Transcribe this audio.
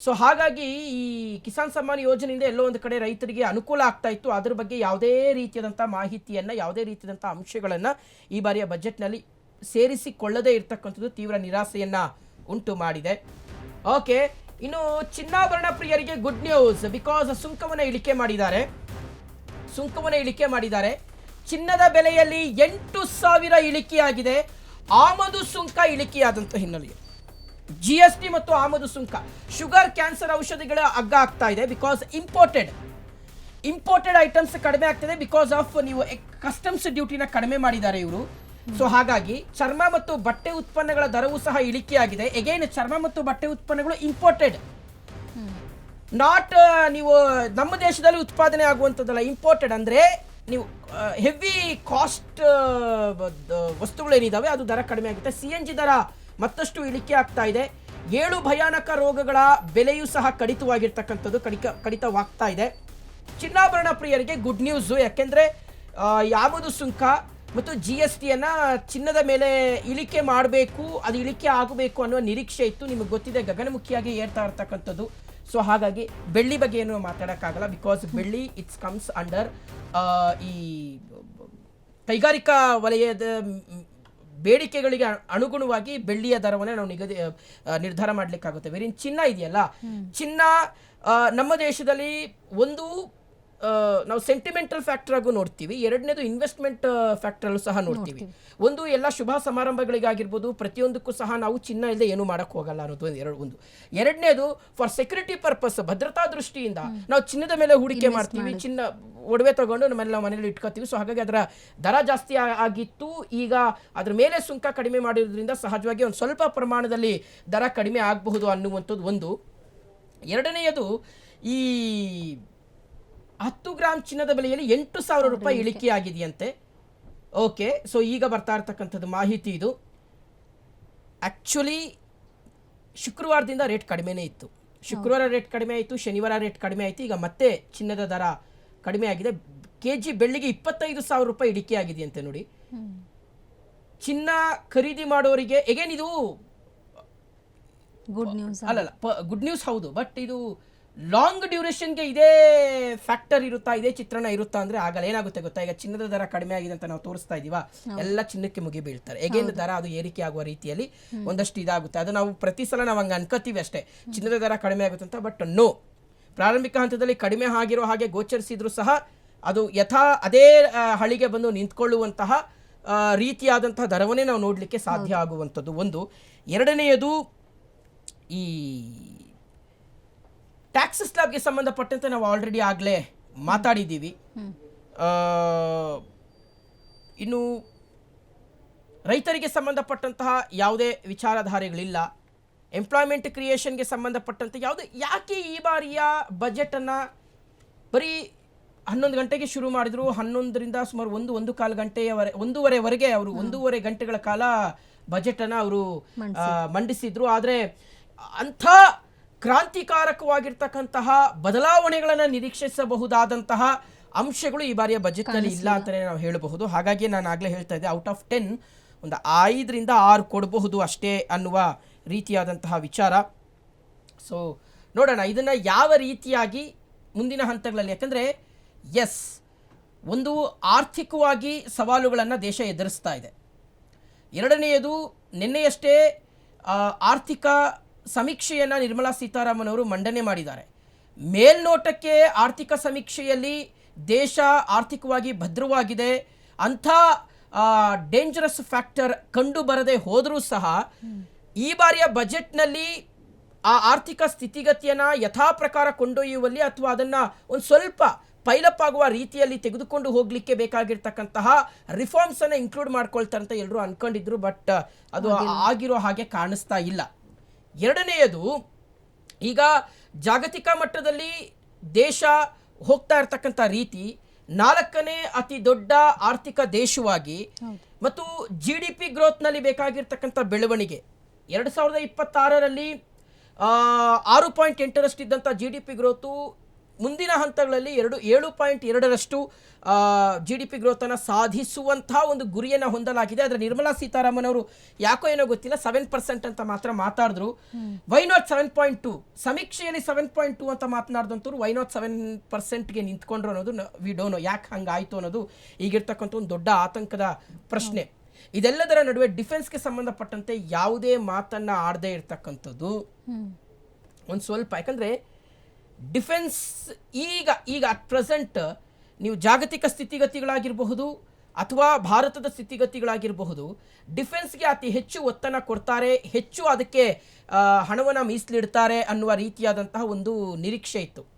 So ಹಾಗಾಗಿ ಈ ಕಿಸಾನ್ ಸಮ್ಮಾನ್ ಯೋಜನೆಯಿಂದ ಎಲ್ಲೋ ಒಂದು ಕಡೆ ರೈತರಿಗೆ ಅನುಕೂಲ ಆಗ್ತಾ ಇತ್ತು. ಅದ್ರ ಬಗ್ಗೆ ಯಾವುದೇ ರೀತಿಯಾದಂಥ ಮಾಹಿತಿಯನ್ನು, ಯಾವುದೇ ರೀತಿಯಾದಂಥ ಅಂಶಗಳನ್ನು ಈ ಬಾರಿಯ ಬಜೆಟ್ನಲ್ಲಿ ಸೇರಿಸಿಕೊಳ್ಳದೇ ಇರತಕ್ಕಂಥದ್ದು ತೀವ್ರ ನಿರಾಸೆಯನ್ನು ಉಂಟು ಮಾಡಿದೆ. ಓಕೆ, ಇನ್ನು ಚಿನ್ನಾಭರಣ ಪ್ರಿಯರಿಗೆ ಗುಡ್ ನ್ಯೂಸ್. ಬಿಕಾಸ್ ಸುಂಕವನ್ನು ಇಳಿಕೆ ಮಾಡಿದ್ದಾರೆ. ಚಿನ್ನದ ಬೆಲೆಯಲ್ಲಿ 8,000 ಇಳಿಕೆಯಾಗಿದೆ. ಆಮದು ಸುಂಕ ಇಳಿಕೆಯಾದಂಥ ಹಿನ್ನೆಲೆ GST ಮತ್ತು ಆಮದು ಸುಂಕ, ಶುಗರ್, ಕ್ಯಾನ್ಸರ್ ಔಷಧಿಗಳ ಅಗ್ಗ ಆಗ್ತಾ ಇದೆ. ಬಿಕಾಸ್ ಇಂಪೋರ್ಟೆಡ್ ಐಟಮ್ಸ್ ಕಡಿಮೆ ಆಗ್ತದೆ. ಬಿಕಾಸ್ ಆಫ್ ನೀವು ಕಸ್ಟಮ್ಸ್ ಡ್ಯೂಟಿನ ಕಡಿಮೆ ಮಾಡಿದ್ದಾರೆ ಇವರು. ಸೊ ಹಾಗಾಗಿ ಚರ್ಮ ಮತ್ತು ಬಟ್ಟೆ ಉತ್ಪನ್ನಗಳ ದರವೂ ಸಹ ಇಳಿಕೆಯಾಗಿದೆ. ಎಗೈನ್ ಚರ್ಮ ಮತ್ತು ಬಟ್ಟೆ ಉತ್ಪನ್ನಗಳು ಇಂಪೋರ್ಟೆಡ್, ನಾಟ್ ನೀವು ನಮ್ಮ ದೇಶದಲ್ಲಿ ಉತ್ಪಾದನೆ ಆಗುವಂಥದ್ದಲ್ಲ. ಇಂಪೋರ್ಟೆಡ್ ಅಂದರೆ ನೀವು ಹೆವಿ ಕಾಸ್ಟ್ ವಸ್ತುಗಳೇನಿದ್ದಾವೆ ಅದು ದರ ಕಡಿಮೆ ಆಗುತ್ತೆ. CNG ದರ ಮತ್ತಷ್ಟು ಇಳಿಕೆ ಆಗ್ತಾ ಇದೆ. 7 ಭಯಾನಕ ರೋಗಗಳ ಬೆಲೆಯೂ ಸಹ ಕಡಿತವಾಗಿರ್ತಕ್ಕಂಥದ್ದು ಕಡಿತವಾಗ್ತಾ ಇದೆ. ಚಿನ್ನಾಭರಣ ಪ್ರಿಯರಿಗೆ ಗುಡ್ ನ್ಯೂಸು. ಯಾಕೆಂದರೆ ಆಮದು ಸುಂಕ ಮತ್ತು GSTಯನ್ನು ಚಿನ್ನದ ಮೇಲೆ ಇಳಿಕೆ ಮಾಡಬೇಕು, ಅದು ಇಳಿಕೆ ಆಗಬೇಕು ಅನ್ನೋ ನಿರೀಕ್ಷೆ ಇತ್ತು. ನಿಮಗೆ ಗೊತ್ತಿದೆ, ಗಗನಮುಖಿಯಾಗಿ ಏರ್ತಾ ಇರ್ತಕ್ಕಂಥದ್ದು. ಸೊ ಹಾಗಾಗಿ ಬೆಳ್ಳಿ ಬಗ್ಗೆ ಏನು ಮಾತಾಡೋಕ್ಕಾಗಲ್ಲ. ಬಿಕಾಸ್ ಬೆಳ್ಳಿ ಇಟ್ಸ್ ಕಮ್ಸ್ ಅಂಡರ್ ಈ ಕೈಗಾರಿಕಾ ವಲಯದ ಬೇಡಿಕೆಗಳಿಗೆ ಅನುಗುಣವಾಗಿ ಬೆಳ್ಳಿಯ ದರವನ್ನು ನಾವು ನಿರ್ಧಾರ ಮಾಡಲಿಕ್ಕಾಗುತ್ತೆ. ವೇರಿನ್ ಚಿನ್ನ ಇದೆಯಲ್ಲ, ಚಿನ್ನ ನಮ್ಮ ದೇಶದಲ್ಲಿ ಒಂದು ನಾವು ಸೆಂಟಿಮೆಂಟಲ್ ಫ್ಯಾಕ್ಟರ್ ಆಗು ನೋಡ್ತೀವಿ. ಎರಡನೇದು ಇನ್ವೆಸ್ಟ್ಮೆಂಟ್ ಫ್ಯಾಕ್ಟರಲ್ಲೂ ಸಹ ನೋಡ್ತೀವಿ. ಒಂದು ಎಲ್ಲ ಶುಭ ಸಮಾರಂಭಗಳಿಗಾಗಿರ್ಬೋದು, ಪ್ರತಿಯೊಂದಕ್ಕೂ ಸಹ ನಾವು ಚಿನ್ನ ಇಲ್ಲದೆ ಏನೂ ಮಾಡೋಕ್ಕೆ ಹೋಗಲ್ಲ ಅನ್ನೋದು ಒಂದು. ಎರಡನೇದು ಫಾರ್ ಸೆಕ್ಯೂರಿಟಿ ಪರ್ಪಸ್, ಭದ್ರತಾ ದೃಷ್ಟಿಯಿಂದ ನಾವು ಚಿನ್ನದ ಮೇಲೆ ಹೂಡಿಕೆ ಮಾಡ್ತೀವಿ. ಚಿನ್ನ ಒಡವೆ ತಗೊಂಡು ನಮ್ಮೆಲ್ಲ ಮನೇಲಿ ಇಟ್ಕೋತೀವಿ. ಸೊ ಹಾಗಾಗಿ ಅದರ ದರ ಜಾಸ್ತಿ ಆಗಿತ್ತು. ಈಗ ಅದ್ರ ಮೇಲೆ ಸುಂಕ ಕಡಿಮೆ ಮಾಡಿರೋದ್ರಿಂದ ಸಹಜವಾಗಿ ಒಂದು ಸ್ವಲ್ಪ ಪ್ರಮಾಣದಲ್ಲಿ ದರ ಕಡಿಮೆ ಆಗಬಹುದು ಅನ್ನುವಂಥದ್ದು ಒಂದು. ಎರಡನೆಯದು, ಈ 10 ಗ್ರಾಮ್ ಚಿನ್ನದ ಬೆಲೆಯಲ್ಲಿ 8,000 ರೂಪಾಯಿ ಇಳಿಕೆಯಾಗಿದೆಯಂತೆ. ಓಕೆ, ಸೊ ಈಗ ಬರ್ತಾ ಇರ್ತಕ್ಕಂಥದ್ದು ಮಾಹಿತಿ ಇದು. ಆ್ಯಕ್ಚುಲಿ ಶುಕ್ರವಾರದಿಂದ ರೇಟ್ ಕಡಿಮೆನೇ ಇತ್ತು. ಶುಕ್ರವಾರ ರೇಟ್ ಕಡಿಮೆ ಆಯಿತು, ಶನಿವಾರ ರೇಟ್ ಕಡಿಮೆ ಆಯಿತು. ಈಗ ಮತ್ತೆ ಚಿನ್ನದ ದರ ಕಡಿಮೆ ಆಗಿದೆ. KG ಬೆಳ್ಳಿಗೆ 25,000 ರೂಪಾಯಿ ಇಳಿಕೆ ಆಗಿದೆಯಂತೆ ನೋಡಿ. ಚಿನ್ನ ಖರೀದಿ ಮಾಡೋರಿಗೆ ಎಗೇನ್ ಇದು ಗುಡ್ ನ್ಯೂಸ್ ಅಲ್ಲಲ್ಲ, ಗುಡ್ ನ್ಯೂಸ್ ಹೌದು. ಬಟ್ ಇದು ಲಾಂಗ್ ಡ್ಯೂರೇಷನ್ಗೆ ಇದೇ ಫ್ಯಾಕ್ಟರ್ ಇರುತ್ತಾ, ಇದೇ ಚಿತ್ರಣ ಇರುತ್ತಾ ಅಂದರೆ ಆಗಲ್ಲ. ಏನಾಗುತ್ತೆ ಗೊತ್ತಾ, ಈಗ ಚಿನ್ನದ ದರ ಕಡಿಮೆ ಆಗಿದೆ ಅಂತ ನಾವು ತೋರಿಸ್ತಾ ಇದೀವ, ಎಲ್ಲ ಚಿನ್ನಕ್ಕೆ ಮುಗಿ ಬೀಳ್ತಾರೆ. ಎಗೇನ್ ದರ ಅದು ಏರಿಕೆ ಆಗುವ ರೀತಿಯಲ್ಲಿ ಒಂದಷ್ಟು ಇದಾಗುತ್ತೆ. ಅದು ನಾವು ಪ್ರತಿ ಸಲ ನಾವು ಹಂಗೆ ಅನ್ಕೋತೀವಿ ಅಷ್ಟೇ, ಚಿನ್ನದ ದರ ಕಡಿಮೆ ಆಗುತ್ತೆ ಅಂತ. ಬಟ್ ನೋ, ಪ್ರಾರಂಭಿಕ ಹಂತದಲ್ಲಿ ಕಡಿಮೆ ಆಗಿರೋ ಹಾಗೆ ಗೋಚರಿಸಿದ್ರು ಸಹ ಅದು ಅದೇ ಹಳಿಗೆ ಬಂದು ನಿಂತ್ಕೊಳ್ಳುವಂತಹ ರೀತಿಯಾದಂತಹ ದರವನ್ನೇ ನಾವು ನೋಡಲಿಕ್ಕೆ ಸಾಧ್ಯ ಆಗುವಂಥದ್ದು ಒಂದು. ಎರಡನೆಯದು, ಈ ಟ್ಯಾಕ್ಸ್ ಸ್ಲ್ಯಾಬ್ಗೆ ಸಂಬಂಧಪಟ್ಟಂತೆ ನಾವು ಆಲ್ರೆಡಿ ಆಗಲೇ ಮಾತಾಡಿದ್ದೀವಿ. ಇನ್ನು ರೈತರಿಗೆ ಸಂಬಂಧಪಟ್ಟಂತಹ ಯಾವುದೇ ವಿಚಾರಧಾರೆಗಳಿಲ್ಲ. ಎಂಪ್ಲಾಯ್ಮೆಂಟ್ ಕ್ರಿಯೇಷನ್ಗೆ ಸಂಬಂಧಪಟ್ಟಂತೆ ಯಾಕೆ ಈ ಬಾರಿಯ ಬಜೆಟನ್ನು ಬರೀ 11 ಗಂಟೆಗೆ ಶುರು ಮಾಡಿದ್ರು, 11ರಿಂದ ಸುಮಾರು 1-1.25 ಗಂಟೆಯವರೆಗೆ ಅವರು 1.5 ಗಂಟೆಗಳ ಕಾಲ ಬಜೆಟನ್ನು ಅವರು ಮಂಡಿಸಿದ್ರು. ಆದರೆ ಅಂಥ ಕ್ರಾಂತಿಕಾರಕವಾಗಿರ್ತಕ್ಕಂತಹ ಬದಲಾವಣೆಗಳನ್ನು ನಿರೀಕ್ಷಿಸಬಹುದಾದಂತಹ ಅಂಶಗಳು ಈ ಬಾರಿಯ ಬಜೆಟ್ನಲ್ಲಿ ಇಲ್ಲ ಅಂತಲೇ ನಾವು ಹೇಳಬಹುದು. ಹಾಗಾಗಿ ನಾನು ಆಗಲೇ ಹೇಳ್ತಾ ಇದ್ದೆ, ಔಟ್ ಆಫ್ 10 ಒಂದು 5ರಿಂದ 6 ಕೊಡಬಹುದು ಅಷ್ಟೇ ಅನ್ನುವ ರೀತಿಯಾದಂತಹ ವಿಚಾರ. ಸೊ ನೋಡೋಣ ಇದನ್ನು ಯಾವ ರೀತಿಯಾಗಿ ಮುಂದಿನ ಹಂತಗಳಲ್ಲಿ. ಯಾಕಂದರೆ ಒಂದು ಆರ್ಥಿಕವಾಗಿ ಸವಾಲುಗಳನ್ನು ದೇಶ ಎದುರಿಸ್ತಾ ಇದೆ. ಎರಡನೆಯದು, ನಿನ್ನೆಯಷ್ಟೇ ಆರ್ಥಿಕ ಸಮೀಕ್ಷೆಯನ್ನು ನಿರ್ಮಲಾ ಸೀತಾರಾಮನ್ ಅವರು ಮಂಡನೆ ಮಾಡಿದ್ದಾರೆ. ಮೇಲ್ನೋಟಕ್ಕೆ ಆರ್ಥಿಕ ಸಮೀಕ್ಷೆಯಲ್ಲಿ ದೇಶ ಆರ್ಥಿಕವಾಗಿ ಭದ್ರವಾಗಿದೆ ಅಂಥ ಡೇಂಜರಸ್ ಫ್ಯಾಕ್ಟರ್ ಕಂಡು ಬರದೆ ಹೋದರೂ ಸಹ ಈ ಬಾರಿಯ ಬಜೆಟ್ನಲ್ಲಿ ಆ ಆರ್ಥಿಕ ಸ್ಥಿತಿಗತಿಯನ್ನು ಯಥಾ ಪ್ರಕಾರ ಕೊಂಡೊಯ್ಯುವಲ್ಲಿ ಅಥವಾ ಅದನ್ನು ಒಂದು ಸ್ವಲ್ಪ ಪೈಲಪ್ ಆಗುವ ರೀತಿಯಲ್ಲಿ ತೆಗೆದುಕೊಂಡು ಹೋಗಲಿಕ್ಕೆ ಬೇಕಾಗಿರ್ತಕ್ಕಂತಹ ರಿಫಾರ್ಮ್ಸನ್ನು ಇನ್ಕ್ಲೂಡ್ ಮಾಡ್ಕೊಳ್ತಾರೆ ಅಂತ ಎಲ್ಲರೂ ಅನ್ಕೊಂಡಿದ್ರು. ಬಟ್ ಅದು ಆಗಿರೋ ಹಾಗೆ ಕಾಣಿಸ್ತಾ ಇಲ್ಲ. ಎರಡನೆಯದು, ಈಗ ಜಾಗತಿಕ ಮಟ್ಟದಲ್ಲಿ ದೇಶ ಹೋಗ್ತಾ ಇರ್ತಕ್ಕಂಥ ರೀತಿ 4ನೇ ಅತಿ ದೊಡ್ಡ ಆರ್ಥಿಕ ದೇಶವಾಗಿ ಮತ್ತು GDP ಗ್ರೋತ್ನಲ್ಲಿ ಬೇಕಾಗಿರ್ತಕ್ಕಂಥ ಬೆಳವಣಿಗೆ 2026ರಲ್ಲಿ 6.8ರಷ್ಟಿದ್ದಂಥ GDP ಗ್ರೋತು ಮುಂದಿನ ಹಂತಗಳಲ್ಲಿ 7.2ರಷ್ಟು GDP ಗ್ರೋತನ್ನು ಸಾಧಿಸುವಂತಹ ಒಂದು ಗುರಿಯನ್ನು ಹೊಂದಲಾಗಿದೆ. ಆದರೆ ನಿರ್ಮಲಾ ಸೀತಾರಾಮನ್ ಅವರು ಯಾಕೋ ಏನೋ ಗೊತ್ತಿಲ್ಲ 7% ಅಂತ ಮಾತ್ರ ಮಾತಾಡಿದ್ರು. Why not 7.2? ಸಮೀಕ್ಷೆಯಲ್ಲಿ 7.2 ಅಂತ ಮಾತನಾಡಿದಂಥವ್ರು ವೈ ನಾಟ್ 7%ಗೆ ನಿಂತ್ಕೊಂಡ್ರು ಅನ್ನೋದು ವಿ ಡೋಂಟ್ ನೋ ಯಾಕೆ ಹಂಗಾಯಿತು ಅನ್ನೋದು ಈಗಿರ್ತಕ್ಕಂಥ ಒಂದು ದೊಡ್ಡ ಆತಂಕದ ಪ್ರಶ್ನೆ. ಇದೆಲ್ಲದರ ನಡುವೆ ಡಿಫೆನ್ಸ್ಗೆ ಸಂಬಂಧಪಟ್ಟಂತೆ ಯಾವುದೇ ಮಾತನ್ನ ಆಡದೇ ಇರ್ತಕ್ಕಂಥದ್ದು ಒಂದು ಸ್ವಲ್ಪ, ಯಾಕಂದರೆ ಡಿಫೆನ್ಸ್ ಈಗ ಅಟ್ ಪ್ರೆಸೆಂಟ್ ನೀವು ಜಾಗತಿಕ ಸ್ಥಿತಿಗತಿಗಳಾಗಿರಬಹುದು ಅಥವಾ ಭಾರತದ ಸ್ಥಿತಿಗತಿಗಳಾಗಿರಬಹುದು, ಡಿಫೆನ್ಸ್ಗೆ ಅತಿ ಹೆಚ್ಚು ಒತ್ತನ್ನು ಕೊಡ್ತಾರೆ, ಹೆಚ್ಚು ಅದಕ್ಕೆ ಹಣವನ್ನು ಮೀಸಲಿಡ್ತಾರೆ ಅನ್ನುವ ರೀತಿಯಾದಂತಹ ಒಂದು ನಿರೀಕ್ಷೆ ಇತ್ತು.